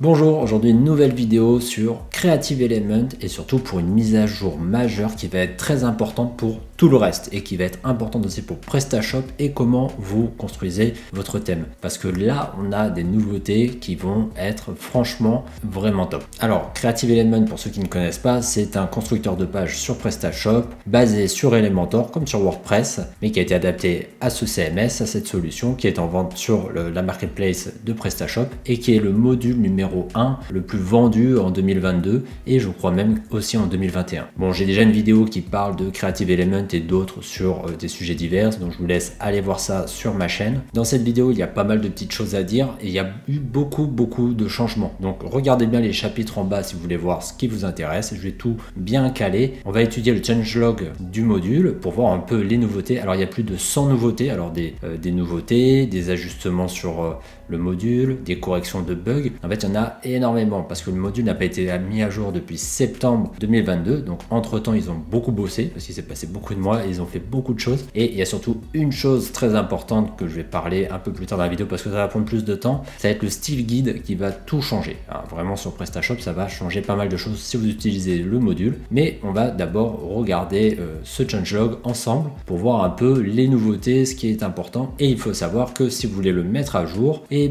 Bonjour, aujourd'hui une nouvelle vidéo sur Creative Element et surtout pour une mise à jour majeure qui va être très importante pour tout le reste et qui va être importante aussi pour PrestaShop et comment vous construisez votre thème. Parce que là, on a des nouveautés qui vont être franchement vraiment top. Alors, Creative Element, pour ceux qui ne connaissent pas, c'est un constructeur de pages sur PrestaShop basé sur Elementor comme sur WordPress, mais qui a été adapté à ce CMS, à cette solution qui est en vente sur la marketplace de PrestaShop et qui est le module numéro 1 le plus vendu en 2022 et je crois même aussi en 2021. Bon, j'ai déjà une vidéo qui parle de Creative Element et d'autres sur des sujets divers, donc je vous laisse aller voir ça sur ma chaîne. Dans cette vidéo, il y a pas mal de petites choses à dire et il y a eu beaucoup de changements. Donc regardez bien les chapitres en bas si vous voulez voir ce qui vous intéresse. Je vais tout bien caler. On va étudier le changelog du module pour voir un peu les nouveautés. Alors il y a plus de 100 nouveautés, alors des nouveautés, des ajustements sur le module, des corrections de bugs. En fait, il y en a énormément parce que le module n'a pas été mis à jour depuis septembre 2022. Donc entre temps, ils ont beaucoup bossé parce qu'il s'est passé beaucoup de mois et ils ont fait beaucoup de choses. Et il y a surtout une chose très importante que je vais parler un peu plus tard dans la vidéo parce que ça va prendre plus de temps. Ça va être le style guide qui va tout changer. Alors, vraiment sur PrestaShop, ça va changer pas mal de choses si vous utilisez le module. Mais on va d'abord regarder ce changelog ensemble pour voir un peu les nouveautés, ce qui est important. Et il faut savoir que si vous voulez le mettre à jour, et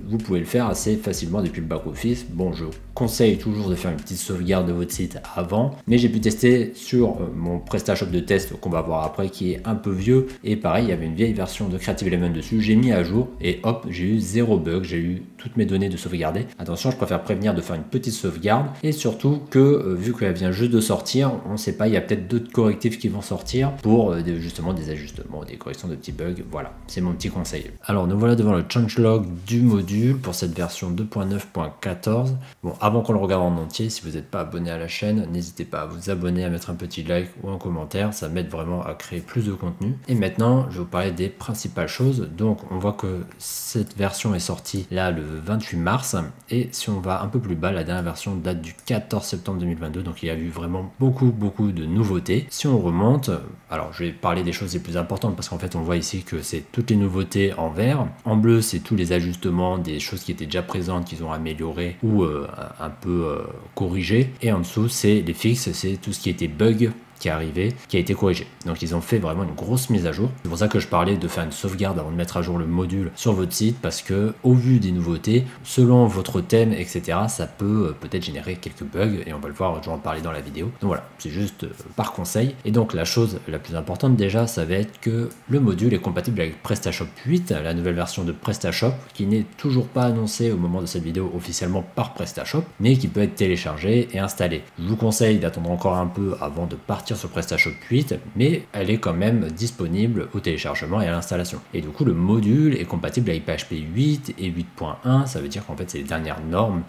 vous pouvez le faire assez facilement depuis le back-office. Bon, je conseille toujours de faire une petite sauvegarde de votre site avant, mais j'ai pu tester sur mon PrestaShop de test qu'on va voir après qui est un peu vieux et pareil, il y avait une vieille version de Creative Element dessus, j'ai mis à jour et hop, j'ai eu 0 bug, j'ai eu toutes mes données de sauvegarder. Attention, je préfère prévenir de faire une petite sauvegarde et surtout que vu qu'elle vient juste de sortir, on ne sait pas, il y a peut-être d'autres correctifs qui vont sortir pour justement des ajustements, des corrections de petits bugs. Voilà, c'est mon petit conseil. Alors nous voilà devant le changelog du module pour cette version 2.9.14. Bon, avant qu'on le regarde en entier, si vous n'êtes pas abonné à la chaîne, n'hésitez pas à vous abonner, à mettre un petit like ou un commentaire, ça m'aide vraiment à créer plus de contenu. Et maintenant, je vais vous parler des principales choses. Donc, on voit que cette version est sortie là le 28 mars. Et si on va un peu plus bas, la dernière version date du 14 septembre 2022. Donc, il y a eu vraiment beaucoup de nouveautés. Si on remonte, alors je vais parler des choses les plus importantes parce qu'en fait, on voit ici que c'est toutes les nouveautés en vert. En bleu, c'est tous les ajustements, des choses qui étaient déjà présentes, qu'ils ont améliorées ou un peu corrigées. Et en dessous, c'est les fixes, c'est tout ce qui était bug qui est arrivé, qui a été corrigé. Donc ils ont fait vraiment une grosse mise à jour. C'est pour ça que je parlais de faire une sauvegarde avant de mettre à jour le module sur votre site, parce que au vu des nouveautés, selon votre thème, etc., ça peut peut-être générer quelques bugs, et on va le voir, je vais en parler dans la vidéo. Donc voilà, c'est juste par conseil. Et donc la chose la plus importante déjà, ça va être que le module est compatible avec PrestaShop 8, la nouvelle version de PrestaShop, qui n'est toujours pas annoncée au moment de cette vidéo officiellement par PrestaShop, mais qui peut être téléchargée et installée. Je vous conseille d'attendre encore un peu avant de partir sur PrestaShop 8, mais elle est quand même disponible au téléchargement et à l'installation. Et du coup, le module est compatible avec PHP 8 et 8.1, ça veut dire qu'en fait, c'est les dernières normes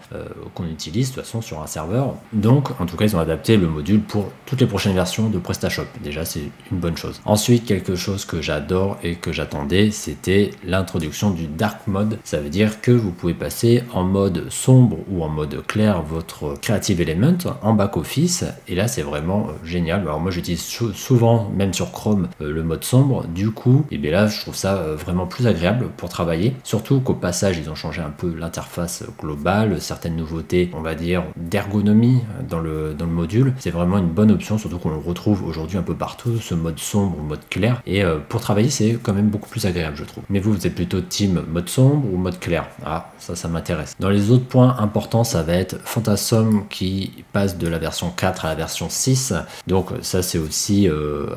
qu'on utilise de toute façon sur un serveur. Donc, en tout cas, ils ont adapté le module pour toutes les prochaines versions de PrestaShop. Déjà, c'est une bonne chose. Ensuite, quelque chose que j'adore et que j'attendais, c'était l'introduction du Dark Mode. Ça veut dire que vous pouvez passer en mode sombre ou en mode clair votre Creative Element en back-office, et là, c'est vraiment génial. Alors moi j'utilise souvent, même sur Chrome, le mode sombre. Du coup, et bien là je trouve ça vraiment plus agréable pour travailler. Surtout qu'au passage ils ont changé un peu l'interface globale, certaines nouveautés, on va dire, d'ergonomie dans le module. C'est vraiment une bonne option, surtout qu'on le retrouve aujourd'hui un peu partout, ce mode sombre ou mode clair. Et pour travailler c'est quand même beaucoup plus agréable je trouve. Mais vous êtes plutôt team mode sombre ou mode clair? Ah, ça m'intéresse. Dans les autres points importants, ça va être Phantasm qui passe de la version 4 à la version 6. Donc ça c'est aussi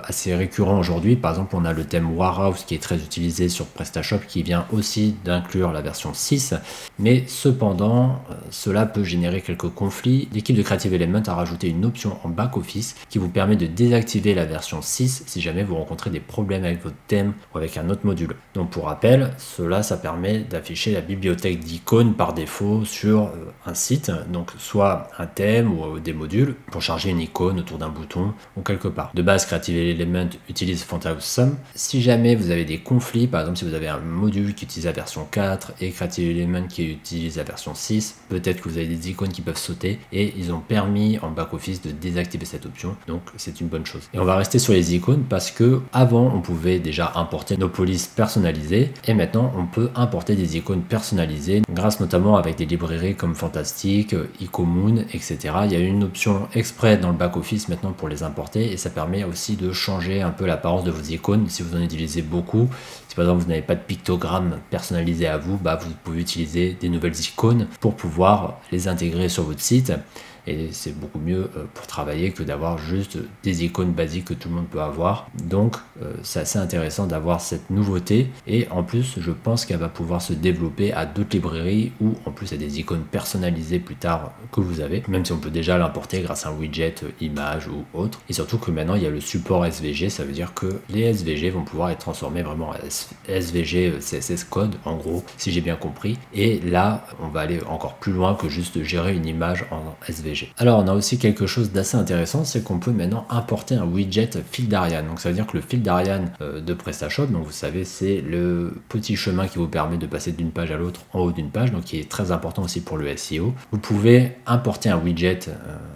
assez récurrent aujourd'hui. Par exemple, on a le thème Warehouse qui est très utilisé sur PrestaShop qui vient aussi d'inclure la version 6. Mais cependant, cela peut générer quelques conflits. L'équipe de Creative Element a rajouté une option en back-office qui vous permet de désactiver la version 6 si jamais vous rencontrez des problèmes avec votre thème ou avec un autre module. Donc pour rappel, ça permet d'afficher la bibliothèque d'icônes par défaut sur un site. Donc soit un thème ou des modules pour charger une icône autour d'un bouton ou quelque part. De base, Creative Element utilise FontHouse-Sum. Si jamais vous avez des conflits, par exemple si vous avez un module qui utilise la version 4 et Creative Element qui utilise la version 6, peut-être que vous avez des icônes qui peuvent sauter et ils ont permis en back-office de désactiver cette option, donc c'est une bonne chose. Et on va rester sur les icônes parce que avant on pouvait déjà importer nos polices personnalisées et maintenant on peut importer des icônes personnalisées grâce notamment avec des librairies comme Fantastic, Icomoon, etc. Il y a une option exprès dans le back-office maintenant pour les importer et ça permet aussi de changer un peu l'apparence de vos icônes si vous en utilisez beaucoup. Si par exemple vous n'avez pas de pictogramme personnalisé à vous, vous pouvez utiliser des nouvelles icônes pour pouvoir les intégrer sur votre site. Et c'est beaucoup mieux pour travailler que d'avoir juste des icônes basiques que tout le monde peut avoir. Donc c'est assez intéressant d'avoir cette nouveauté et en plus je pense qu'elle va pouvoir se développer à d'autres librairies ou en plus à des icônes personnalisées plus tard que vous avez, même si on peut déjà l'importer grâce à un widget image ou autre. Et surtout que maintenant il y a le support SVG, ça veut dire que les SVG vont pouvoir être transformés vraiment en SVG CSS code en gros, si j'ai bien compris. Et là on va aller encore plus loin que juste gérer une image en SVG. Alors on a aussi quelque chose d'assez intéressant, c'est qu'on peut maintenant importer un widget fil d'Ariane. Donc ça veut dire que le fil d'Ariane de PrestaShop, donc vous savez c'est le petit chemin qui vous permet de passer d'une page à l'autre en haut d'une page, donc qui est très important aussi pour le SEO. Vous pouvez importer un widget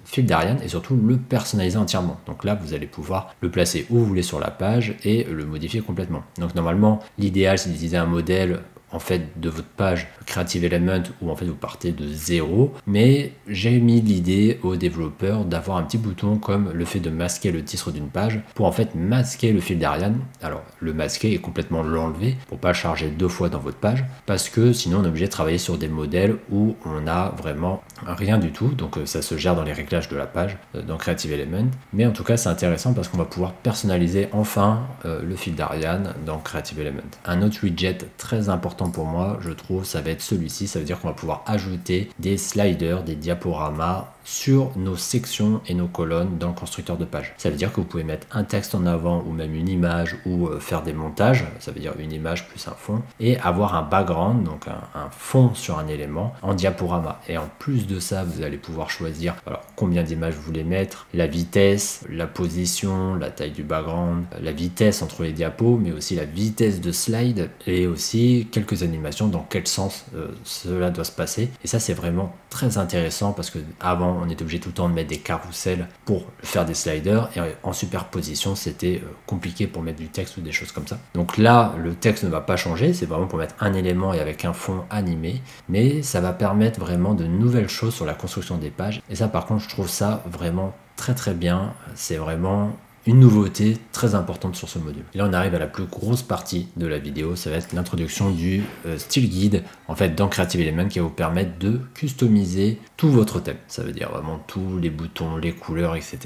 fil d'Ariane et surtout le personnaliser entièrement. Donc là vous allez pouvoir le placer où vous voulez sur la page et le modifier complètement. Donc normalement l'idéal c'est d'utiliser un modèle en fait de votre page Creative Element où en fait vous partez de zéro, mais j'ai mis l'idée aux développeurs d'avoir un petit bouton comme le fait de masquer le titre d'une page pour en fait masquer le fil d'Ariane. Alors le masquer et complètement l'enlever pour pas charger deux fois dans votre page parce que sinon on est obligé de travailler sur des modèles où on a vraiment rien du tout, donc ça se gère dans les réglages de la page dans Creative Element, mais en tout cas c'est intéressant parce qu'on va pouvoir personnaliser enfin le fil d'Ariane dans Creative Element. Un autre widget très important pour moi, je trouve, ça va être celui-ci. Ça veut dire qu'on va pouvoir ajouter des sliders, des diaporamas sur nos sections et nos colonnes dans le constructeur de page. Ça veut dire que vous pouvez mettre un texte en avant ou même une image ou faire des montages, ça veut dire une image plus un fond, et avoir un background, donc un fond sur un élément en diaporama. Et en plus de ça, vous allez pouvoir choisir alors, combien d'images vous voulez mettre, la vitesse, la position, la taille du background, la vitesse entre les diapos, mais aussi la vitesse de slide et aussi quelques animations dans quel sens cela doit se passer. Et ça, c'est vraiment très intéressant parce que avant on était obligé tout le temps de mettre des carousels pour faire des sliders et en superposition c'était compliqué pour mettre du texte ou des choses comme ça. Donc là le texte ne va pas changer, c'est vraiment pour mettre un élément et avec un fond animé, mais ça va permettre vraiment de nouvelles choses sur la construction des pages et ça par contre je trouve ça vraiment très bien, c'est vraiment une nouveauté très importante sur ce module. Et là on arrive à la plus grosse partie de la vidéo, ça va être l'introduction du style guide en fait dans Creative Element qui va vous permettre de customiser tout votre thème. Ça veut dire vraiment tous les boutons, les couleurs, etc.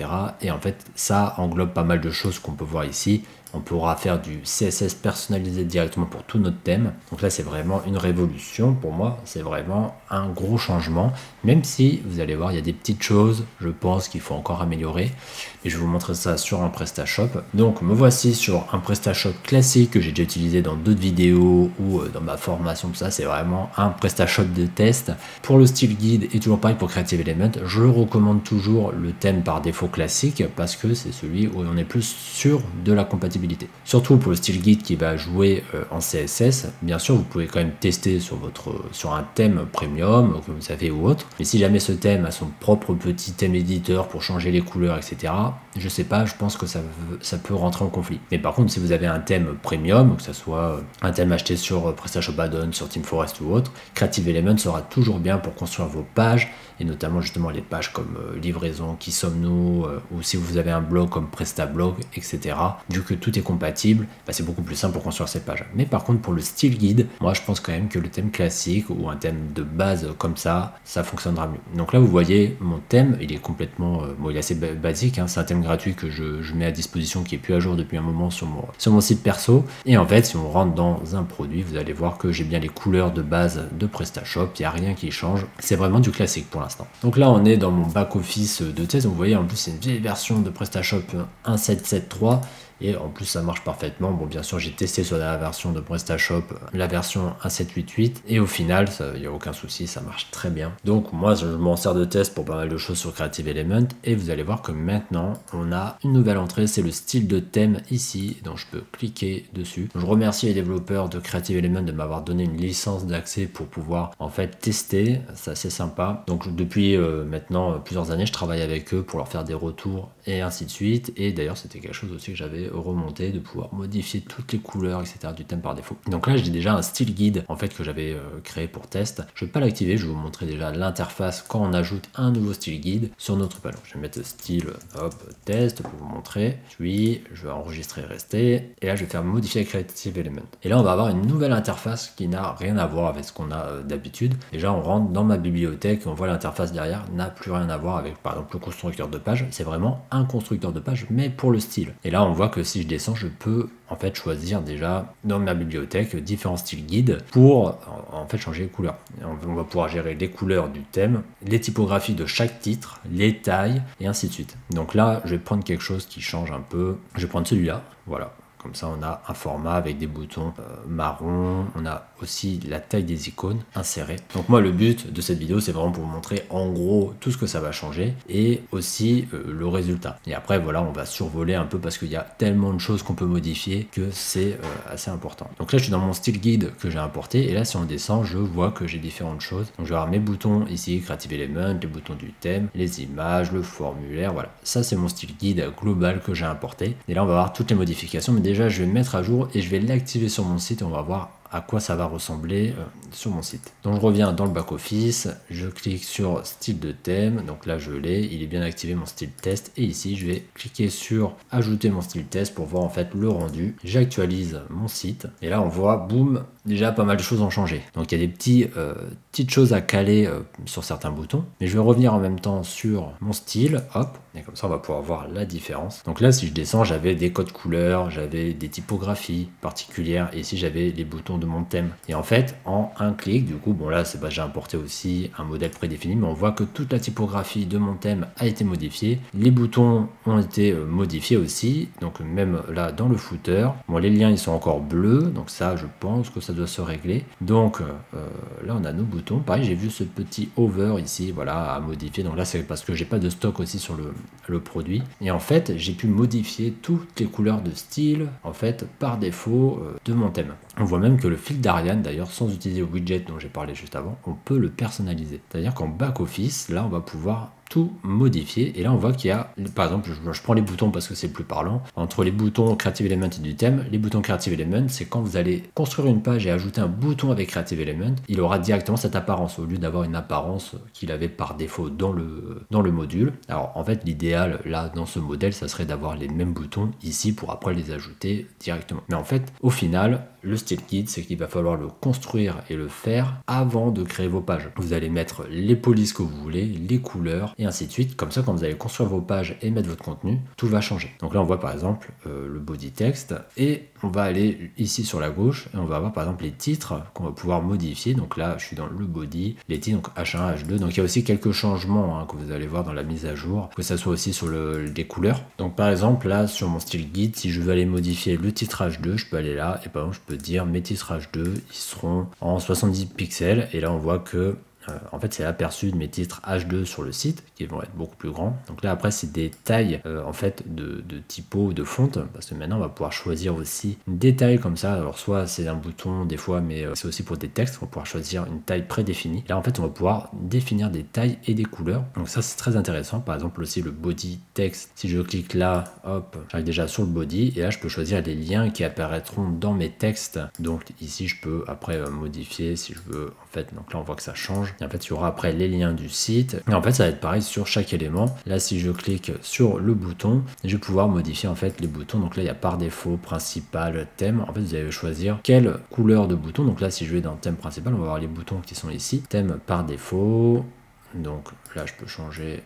Et en fait ça englobe pas mal de choses qu'on peut voir ici. On pourra faire du CSS personnalisé directement pour tout notre thème. Donc là, c'est vraiment une révolution pour moi. C'est vraiment un gros changement. Même si, vous allez voir, il y a des petites choses, je pense, qu'il faut encore améliorer. Et je vais vous montrer ça sur un PrestaShop. Donc, me voici sur un PrestaShop classique que j'ai déjà utilisé dans d'autres vidéos ou dans ma formation. Tout ça, c'est vraiment un PrestaShop de test. Pour le style guide et toujours pareil pour Creative Element, je recommande toujours le thème par défaut classique parce que c'est celui où on est plus sûr de la compatibilité. Surtout pour le style guide qui va jouer en CSS, bien sûr vous pouvez quand même tester sur un thème premium que vous avez ou autre, mais si jamais ce thème a son propre petit thème éditeur pour changer les couleurs, etc., je sais pas, je pense que ça peut rentrer en conflit. Mais par contre si vous avez un thème premium, que ce soit un thème acheté sur PrestaShop Add-on, sur TeamForest ou autre, Creative Element sera toujours bien pour construire vos pages et notamment justement les pages comme livraison, qui sommes-nous, ou si vous avez un blog comme PrestaBlog, etc. Vu que tout est compatible, c'est beaucoup plus simple pour construire ces pages. Mais par contre pour le style guide, moi je pense quand même que le thème classique ou un thème de base comme ça fonctionnera mieux. Donc là vous voyez mon thème, il est complètement, il est assez basique, hein, c'est un thème gratuit que je mets à disposition qui est plus à jour depuis un moment sur mon site perso. Et en fait si on rentre dans un produit, vous allez voir que j'ai bien les couleurs de base de PrestaShop, il n'y a rien qui change, c'est vraiment du classique pour l'instant. Donc là on est dans mon back office de test, vous voyez en plus c'est une vieille version de PrestaShop 1.7.7.3 et en plus ça marche parfaitement. Bon, bien sûr j'ai testé sur la version de PrestaShop, la version 1.7.8.8, et au final il n'y a aucun souci, ça marche très bien. Donc moi je m'en sers de test pour pas mal de choses sur Creative Element, et vous allez voir que maintenant on a une nouvelle entrée, c'est le style de thème ici, donc je peux cliquer dessus. Je remercie les développeurs de Creative Element de m'avoir donné une licence d'accès pour pouvoir en fait tester, c'est assez sympa. Donc depuis maintenant plusieurs années je travaille avec eux pour leur faire des retours et ainsi de suite, et d'ailleurs c'était quelque chose aussi que j'avais remonté, de pouvoir modifier toutes les couleurs etc du thème par défaut. Donc là j'ai déjà un style guide en fait que j'avais créé pour test. Je vais pas l'activer, je vais vous montrer déjà l'interface quand on ajoute un nouveau style guide sur notre panneau. Je vais mettre style hop test pour vous montrer, puis je vais enregistrer rester, et là je vais faire modifier Creative Element, et là on va avoir une nouvelle interface qui n'a rien à voir avec ce qu'on a d'habitude. Déjà on rentre dans ma bibliothèque, on voit l'interface derrière n'a plus rien à voir avec par exemple le constructeur de page, c'est vraiment un constructeur de page mais pour le style. Et là on voit que si je descends je peux en fait choisir déjà dans ma bibliothèque différents styles guides pour en fait changer les couleurs. On va pouvoir gérer les couleurs du thème, les typographies de chaque titre, les tailles et ainsi de suite. Donc là je vais prendre quelque chose qui change un peu, je vais prendre celui-là, voilà. Comme ça, on a un format avec des boutons marron. On a aussi la taille des icônes insérées. Donc moi, le but de cette vidéo, c'est vraiment pour vous montrer en gros tout ce que ça va changer et aussi le résultat. Et après, voilà, on va survoler un peu parce qu'il y a tellement de choses qu'on peut modifier que c'est assez important. Donc là, je suis dans mon style guide que j'ai importé. Et là, si on descend, je vois que j'ai différentes choses. Donc je vais avoir mes boutons ici, Creative Element, les boutons du thème, les images, le formulaire. Voilà, ça c'est mon style guide global que j'ai importé. Et là, on va voir toutes les modifications. Mais déjà, je vais le mettre à jour et je vais l'activer sur mon site et on va voir à quoi ça va ressembler sur mon site. Donc je reviens dans le back office, je clique sur style de thème, donc là je l'ai, il est bien activé mon style test, et ici je vais cliquer sur ajouter mon style test pour voir en fait le rendu. J'actualise mon site et là on voit boum, déjà pas mal de choses ont changé. Donc il y a des petites choses à caler sur certains boutons, mais je vais revenir en même temps sur mon style, hop, et comme ça on va pouvoir voir la différence. Donc là si je descends, j'avais des codes couleurs, j'avais des typographies particulières, et ici j'avais les boutons de mon thème. Et en fait en un clic, du coup bon là c'est pas, j'ai importé aussi un modèle prédéfini, mais on voit que toute la typographie de mon thème a été modifiée, les boutons ont été modifiés aussi, donc même là dans le footer, bon les liens ils sont encore bleus, donc ça je pense que ça doit se régler. Donc là on a nos boutons, pareil j'ai vu ce petit hover ici, voilà, à modifier, donc là c'est parce que j'ai pas de stock aussi sur le produit, et en fait j'ai pu modifier toutes les couleurs de style en fait par défaut de mon thème. On voit même que le fil d'Ariane d'ailleurs, sans utiliser le widget dont j'ai parlé juste avant, on peut le personnaliser, c'est à dire qu'en back office là on va pouvoir tout modifier, et là on voit qu'il y a par exemple, je prends les boutons parce que c'est plus parlant, entre les boutons Creative Element et du thème. Les boutons Creative Element, c'est quand vous allez construire une page et ajouter un bouton avec Creative Element, il aura directement cette apparence au lieu d'avoir une apparence qu'il avait par défaut dans le module. Alors en fait l'idéal là dans ce modèle ça serait d'avoir les mêmes boutons ici pour après les ajouter directement, mais en fait au final le style guide c'est qu'il va falloir le construire et le faire avant de créer vos pages. Vous allez mettre les polices que vous voulez, les couleurs et ainsi de suite, comme ça quand vous allez construire vos pages et mettre votre contenu, tout va changer. Donc là on voit par exemple le body text, et on va aller ici sur la gauche et on va avoir par exemple les titres qu'on va pouvoir modifier. Donc là je suis dans le body, les titres donc H1, H2, donc il y a aussi quelques changements que vous allez voir dans la mise à jour, que ça soit aussi sur les couleurs. Donc par exemple là sur mon style guide, si je veux aller modifier le titre H2, je peux aller là et par exemple je peux dire mes titres H2 ils seront en 70 pixels, et là on voit que en fait c'est l'aperçu de mes titres H2 sur le site qui vont être beaucoup plus grands. Donc là après c'est des tailles en fait de typo, de fonte, parce que maintenant on va pouvoir choisir aussi des tailles comme ça. Alors soit c'est un bouton des fois, mais c'est aussi pour des textes, on va pouvoir choisir une taille prédéfinie. Là en fait on va pouvoir définir des tailles et des couleurs, donc ça c'est très intéressant. Par exemple aussi le body text, si je clique là, hop, j'arrive déjà sur le body, et là je peux choisir les liens qui apparaîtront dans mes textes. Donc ici je peux après modifier si je veux en fait, donc là on voit que ça change. Et en fait il y aura après les liens du site, et en fait ça va être pareil sur chaque élément. Là si je clique sur le bouton, je vais pouvoir modifier en fait les boutons. Donc là il y a par défaut principal, thème, en fait vous allez choisir quelle couleur de bouton. Donc là si je vais dans thème principal, on va voir les boutons qui sont ici, thème par défaut. Donc là je peux changer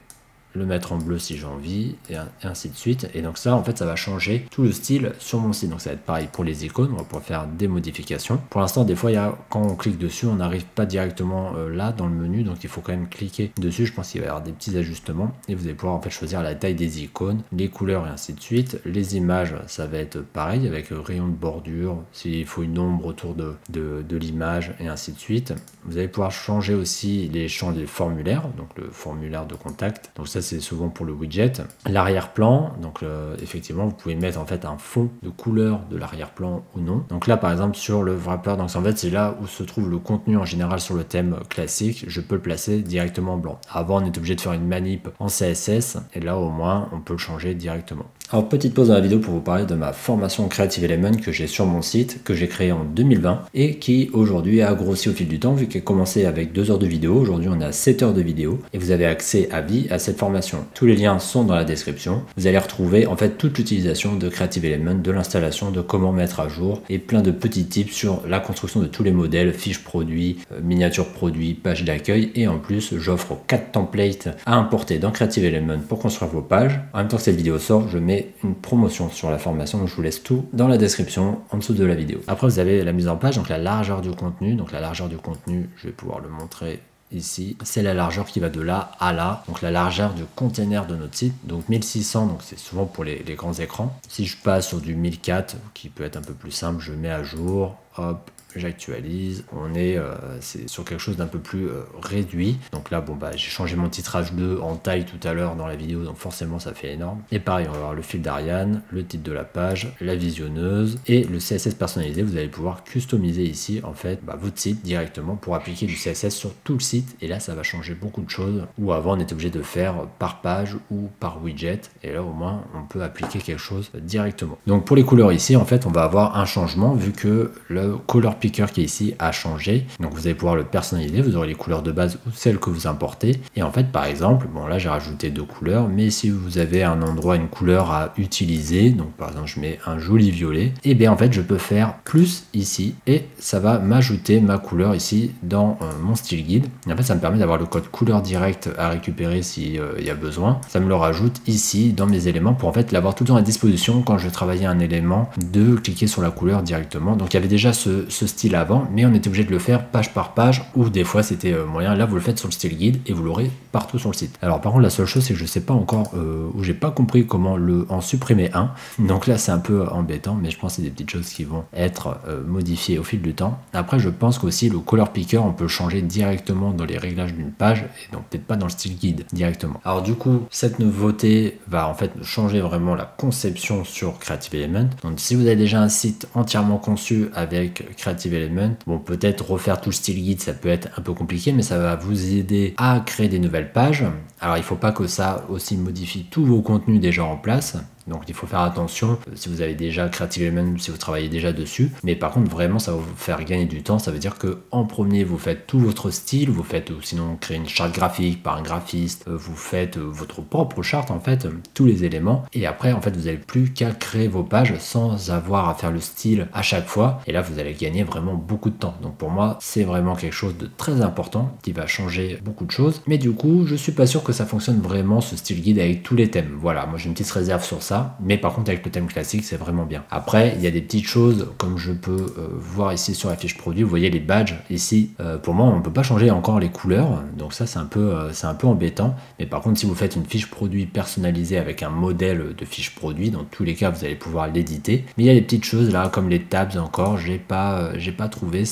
le mettre en bleu si j'ai envie, et ainsi de suite. Et donc ça, en fait, ça va changer tout le style sur mon site. Donc ça va être pareil pour les icônes, on va pouvoir faire des modifications. Pour l'instant, des fois, quand on clique dessus, on n'arrive pas directement là dans le menu, donc il faut quand même cliquer dessus. Je pense qu'il va y avoir des petits ajustements et vous allez pouvoir en fait choisir la taille des icônes, les couleurs et ainsi de suite. Les images, ça va être pareil avec rayon de bordure, s'il faut une ombre autour de l'image et ainsi de suite. Vous allez pouvoir changer aussi les champs des formulaires, donc le formulaire de contact. Donc ça, c'est souvent pour le widget. L'arrière-plan, donc effectivement, vous pouvez mettre en fait un fond de couleur de l'arrière-plan ou non. Donc là, par exemple, sur le wrapper, donc en fait, c'est là où se trouve le contenu en général sur le thème classique. Je peux le placer directement en blanc. Avant, on est obligé de faire une manip en CSS et là, au moins, on peut le changer directement. Alors, petite pause dans la vidéo pour vous parler de ma formation Creative Element que j'ai sur mon site, que j'ai créé en 2020 et qui aujourd'hui a grossi au fil du temps vu qu'elle a commencé avec 2 heures de vidéo. Aujourd'hui, on a 7 heures de vidéo et vous avez accès à vie à cette formation. Tous les liens sont dans la description. Vous allez retrouver en fait toute l'utilisation de Creative Element, de l'installation, de comment mettre à jour et plein de petits tips sur la construction de tous les modèles, fiches produits, miniatures produits, pages d'accueil et en plus, j'offre 4 templates à importer dans Creative Element pour construire vos pages. En même temps que cette vidéo sort, je mets une promotion sur la formation, donc je vous laisse tout dans la description en dessous de la vidéo. Après, vous avez la mise en page, donc la largeur du contenu. Donc la largeur du contenu, je vais pouvoir le montrer ici, c'est la largeur qui va de là à là, donc la largeur du container de notre site, donc 1600, donc c'est souvent pour les grands écrans. Si je passe sur du 1004, qui peut être un peu plus simple, je mets à jour, hop, j'actualise, on est c'est sur quelque chose d'un peu plus réduit. Donc là, bon bah j'ai changé mon titrage 2 en taille tout à l'heure dans la vidéo, donc forcément ça fait énorme. Et pareil, on va avoir le fil d'Ariane, le titre de la page, la visionneuse et le CSS personnalisé. Vous allez pouvoir customiser ici en fait votre site directement pour appliquer du CSS sur tout le site. Et là, ça va changer beaucoup de choses. Où avant, on était obligé de faire par page ou par widget. Et là, au moins, on peut appliquer quelque chose directement. Donc pour les couleurs ici, en fait, on va avoir un changement vu que le color picker qui est ici a changé. Donc vous allez pouvoir le personnaliser. Vous aurez les couleurs de base ou celles que vous importez. Et en fait, par exemple, bon là, j'ai rajouté 2 couleurs. Mais si vous avez un endroit, une couleur à utiliser, donc par exemple, je mets un joli violet, et bien en fait, je peux faire plus ici et ça va m'ajouter ma couleur ici dans mon style guide. Et en fait, ça me permet d'avoir le code couleur direct à récupérer s'il y a besoin. Ça me le rajoute ici dans mes éléments pour en fait l'avoir tout le temps à disposition quand je vais travailler un élément, de cliquer sur la couleur directement. Donc il y avait déjà ce style avant, mais on était obligé de le faire page par page ou des fois c'était moyen. Là, vous le faites sur le style guide et vous l'aurez partout sur le site. Alors par contre, la seule chose, c'est que je sais pas encore ou j'ai pas compris comment en supprimer un. Donc là, c'est un peu embêtant, mais je pense que c'est des petites choses qui vont être modifiées au fil du temps. Après, je pense qu'aussi le color picker, on peut le changer directement dans les réglages d'une page et donc peut-être pas dans le style guide directement. Alors du coup, cette nouveauté va en fait changer vraiment la conception sur Creative Element. Donc si vous avez déjà un site entièrement conçu avec Creative Element, bon, peut-être refaire tout le style guide, ça peut être un peu compliqué, mais ça va vous aider à créer des nouvelles pages. Alors il faut pas que ça aussi modifie tous vos contenus déjà en place. Donc il faut faire attention si vous avez déjà Creative Element, si vous travaillez déjà dessus. Mais par contre, vraiment, ça va vous faire gagner du temps. Ça veut dire que en premier, vous faites tout votre style, vous faites sinon créer une charte graphique par un graphiste, vous faites votre propre charte en fait, tous les éléments. Et après, en fait, vous n'avez plus qu'à créer vos pages sans avoir à faire le style à chaque fois. Et là, vous allez gagner vraiment beaucoup de temps. Donc pour moi, c'est vraiment quelque chose de très important qui va changer beaucoup de choses. Mais du coup, je suis pas sûr que ça fonctionne vraiment ce style guide avec tous les thèmes. Voilà, moi j'ai une petite réserve sur ça. Mais par contre, avec le thème classique, c'est vraiment bien. Après, il y a des petites choses comme je peux voir ici sur la fiche produit. Vous voyez les badges ici. Pour moi, on ne peut pas changer encore les couleurs. Donc ça, c'est un peu embêtant. Mais par contre, si vous faites une fiche produit personnalisée avec un modèle de fiche produit, dans tous les cas, vous allez pouvoir l'éditer. Mais il y a des petites choses là, comme les tabs encore, j'ai pas trouvé.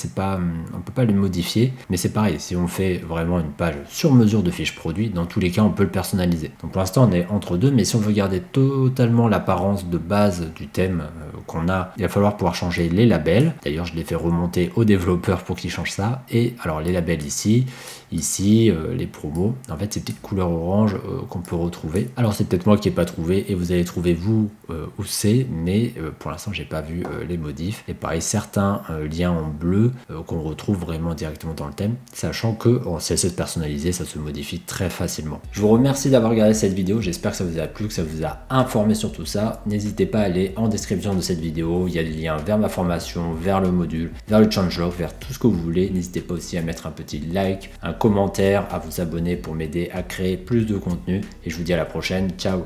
On peut pas les modifier. Mais c'est pareil, si on fait vraiment une page sur mesure de fiche produit, dans tous les cas, on peut le personnaliser. Donc pour l'instant, on est entre deux. Mais si on veut garder totalement l'apparence de base du thème qu'on a, il va falloir pouvoir changer les labels. D'ailleurs, je l'ai fait remonter aux développeurs pour qu'ils changent ça. Et alors les labels ici, les promos, en fait ces petites couleurs orange qu'on peut retrouver. Alors c'est peut-être moi qui n'ai pas trouvé et vous allez trouver vous où c'est, mais pour l'instant j'ai pas vu les modifs. Et pareil, certains liens en bleu qu'on retrouve vraiment directement dans le thème, sachant que en CSS personnalisé, ça se modifie très facilement. Je vous remercie d'avoir regardé cette vidéo, j'espère que ça vous a plu, que ça vous a informé sur sur tout ça, n'hésitez pas à aller en description de cette vidéo. Il y a des liens vers ma formation, vers le module, vers le changelog, vers tout ce que vous voulez. N'hésitez pas aussi à mettre un petit like, un commentaire, à vous abonner pour m'aider à créer plus de contenu. Et je vous dis à la prochaine. Ciao!